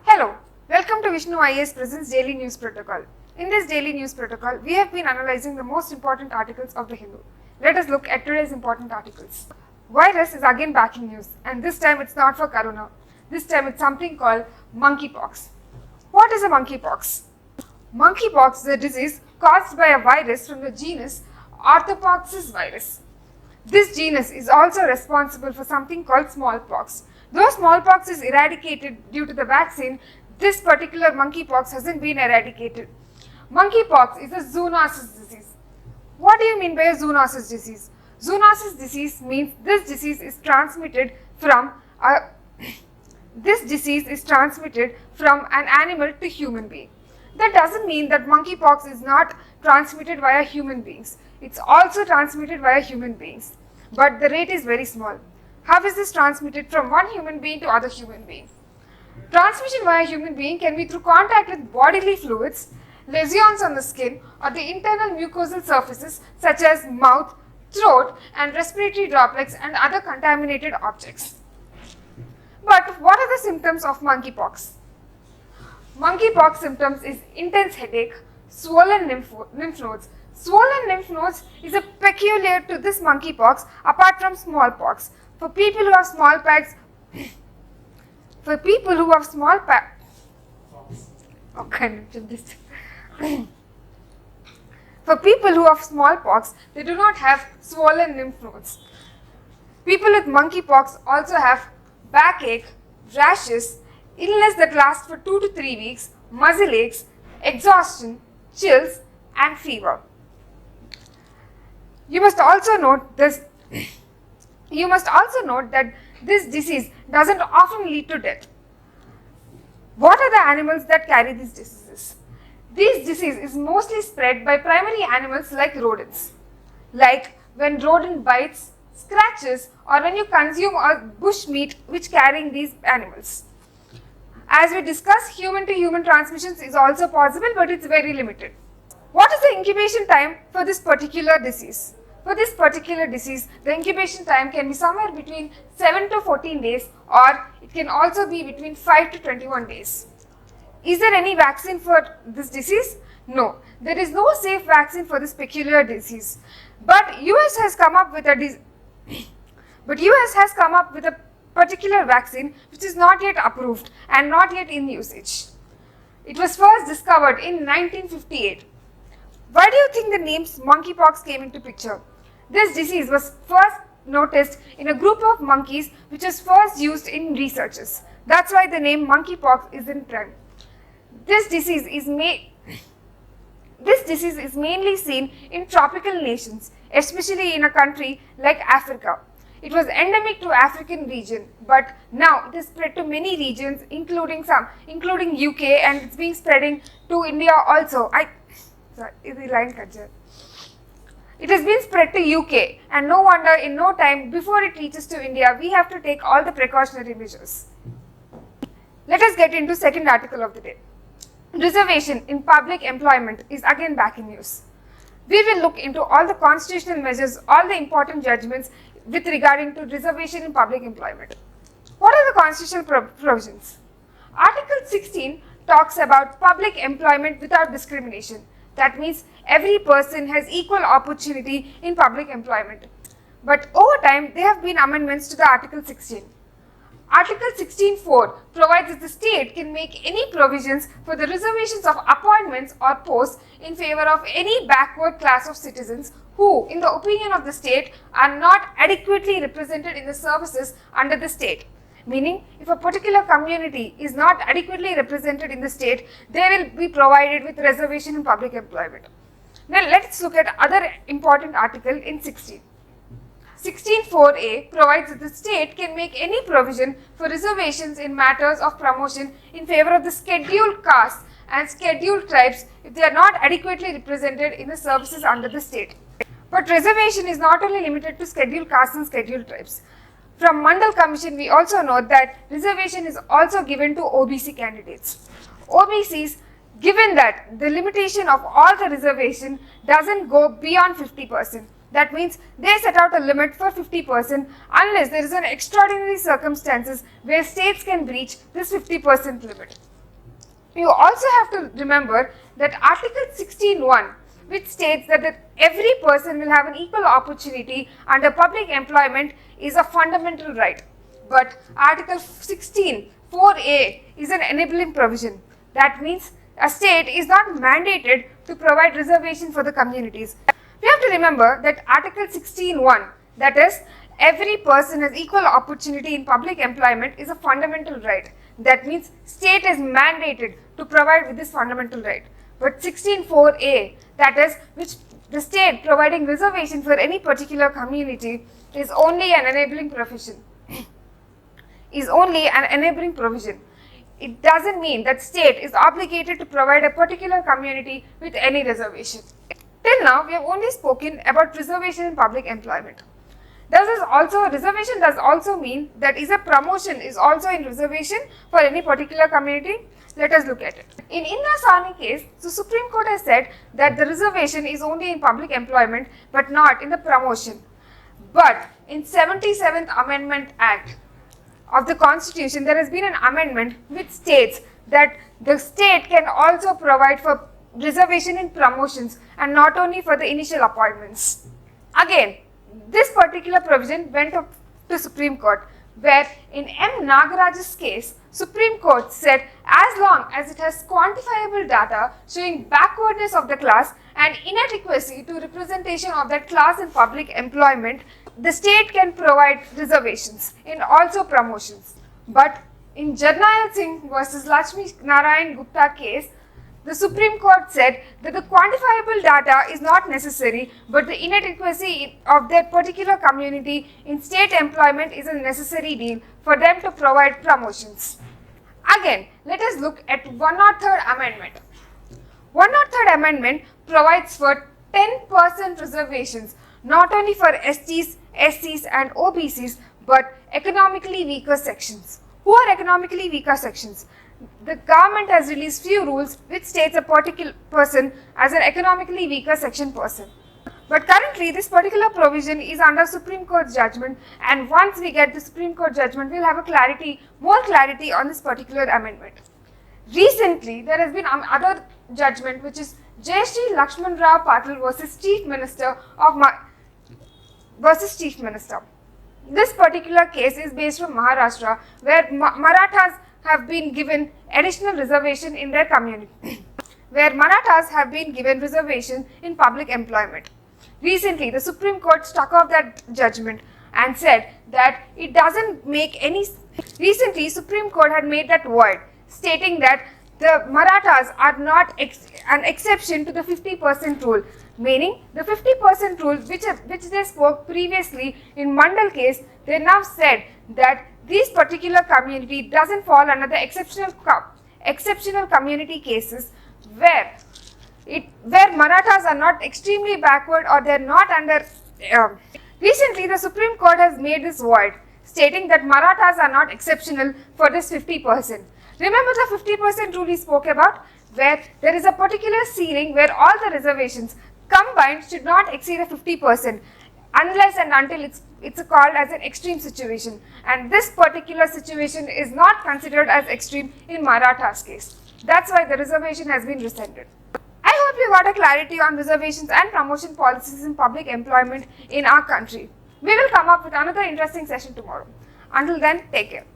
Hello, welcome to Vishnu IAS presents Daily News Protocol. In this Daily News Protocol, we have been analyzing the most important articles of the Hindu. Let us look at today's important articles. Virus is again back in news, and this time it's not for corona. This time it's something called monkeypox. What is a monkeypox? Monkeypox is a disease caused by a virus from the genus orthopoxvirus. This genus is also responsible for something called smallpox. Though smallpox is eradicated due to the vaccine, this particular monkeypox hasn't been eradicated. Monkeypox is a zoonosis disease. What do you mean by a zoonosis disease? Zoonosis disease means this disease is transmitted from an animal to human being. That doesn't mean that monkeypox is not transmitted via human beings. It's also transmitted via human beings, but the rate is very small. How is this transmitted from one human being to other human being? Transmission via human being can be through contact with bodily fluids, lesions on the skin, or the internal mucosal surfaces such as mouth, throat, and respiratory droplets and other contaminated objects. But what are the symptoms of monkeypox? Monkeypox symptoms is intense headache, swollen lymph nodes. Swollen lymph nodes is a peculiar to this monkeypox apart from smallpox. For people who have smallpox, for people who have smallpox, they do not have swollen lymph nodes. People with monkeypox also have backache, rashes, illness that lasts for 2 to 3 weeks, muscle aches, exhaustion, chills, and fever. You must also note that this disease doesn't often lead to death. What are the animals that carry these diseases? This disease is mostly spread by primary animals like rodents, like when rodent bites, scratches, or when you consume a bush meat which carrying these animals. As we discussed, human to human transmissions is also possible, but it's very limited. What is the incubation time for this particular disease? For this particular disease, the incubation time can be somewhere between 7 to 14 days, or it can also be between 5 to 21 days. Is there any vaccine for this disease? No, there is no safe vaccine for this peculiar disease. But US has come up with a particular vaccine which is not yet approved and not yet in usage. It was first discovered in 1958. Why do you think the name monkeypox came into picture? This disease was first noticed in a group of monkeys which was first used in researches. That's why the name monkeypox is in trend. This disease is mainly seen in tropical nations, especially in a country like Africa. It was endemic to African region, but now it is spread to many regions, including UK, and it's being spreading to India also. It has been spread to UK, and no wonder in no time before it reaches to India, we have to take all the precautionary measures. Let us get into second article of the day. Reservation in public employment is again back in news. We will look into all the constitutional measures, all the important judgments with regarding to reservation in public employment. What are the constitutional provisions? Article 16 talks about public employment without discrimination. That means every person has equal opportunity in public employment. But over time, there have been amendments to the Article 16. Article 16.4 provides that the state can make any provisions for the reservations of appointments or posts in favor of any backward class of citizens who, in the opinion of the state, are not adequately represented in the services under the state. Meaning, if a particular community is not adequately represented in the state, they will be provided with reservation in public employment. Now, let's look at other important article in 16. 16.4a provides that the state can make any provision for reservations in matters of promotion in favor of the scheduled castes and scheduled tribes if they are not adequately represented in the services under the state. But reservation is not only limited to scheduled castes and scheduled tribes. From Mandal Commission, we also note that reservation is also given to OBC candidates. OBCs, given that the limitation of all the reservation doesn't go beyond 50%, That means they set out a limit for 50% unless there is an extraordinary circumstances where states can breach this 50% limit. You also have to remember that Article 16(1), which states that every person will have an equal opportunity under public employment, is a fundamental right. But Article 16(4)(a) is an enabling provision. That means a state is not mandated to provide reservation for the communities. We have to remember that Article 16(1), that is, every person has equal opportunity in public employment, is a fundamental right. That means state is mandated to provide with this fundamental right. But 16(4)(a), that is, which the state providing reservation for any particular community, is only an enabling provision. It doesn't mean that state is obligated to provide a particular community with any reservation. Till now, we have only spoken about reservation in public employment. Reservation does also mean that is a promotion is also in reservation for any particular community? Let us look at it. In Indra Sawhney case, the Supreme Court has said that the reservation is only in public employment but not in the promotion. But in 77th Amendment Act of the Constitution, there has been an amendment which states that the state can also provide for reservation in promotions and not only for the initial appointments. Again, this particular provision went up to Supreme Court, where in M. Nagaraj's case, Supreme Court said as long as it has quantifiable data showing backwardness of the class and inadequacy to representation of that class in public employment, the state can provide reservations in also promotions. But in Jarnail Singh versus Laxmanrao Gupta case, the Supreme Court said that the quantifiable data is not necessary, but the inadequacy of that particular community in state employment is a necessary deal for them to provide promotions. Again, let us look at 103rd Amendment. 103rd Amendment provides for 10% reservations not only for STs, SCs and OBCs, but economically weaker sections. Who are economically weaker sections? The government has released few rules which states a particular person as an economically weaker section person. But currently this particular provision is under Supreme Court judgment, and once we get the Supreme Court judgment, we will have a more clarity on this particular amendment. Recently, there has been another judgment which is Jaishri Laxmanrao Patil versus Chief Minister. This particular case is based from Maharashtra, where Marathas have been given additional reservation in their community, where Marathas have been given reservation in public employment. Recently, the Supreme Court struck off that judgment and said that it doesn't make any. Recently, Supreme Court had made that void, stating that the Marathas are not an exception to the 50% rule, meaning the 50% rule which they spoke previously in Mandal case, they now said that this particular community doesn't fall under the exceptional community cases where Marathas are not extremely backward or they are not under. Recently, the Supreme Court has made this void, stating that Marathas are not exceptional for this 50%. Remember the 50% rule we spoke about, where there is a particular ceiling where all the reservations combined should not exceed a 50%. Unless and until it's called as an extreme situation, and this particular situation is not considered as extreme in Maratha's case. That's why the reservation has been rescinded. I hope you got a clarity on reservations and promotion policies in public employment in our country. We will come up with another interesting session tomorrow. Until then, take care.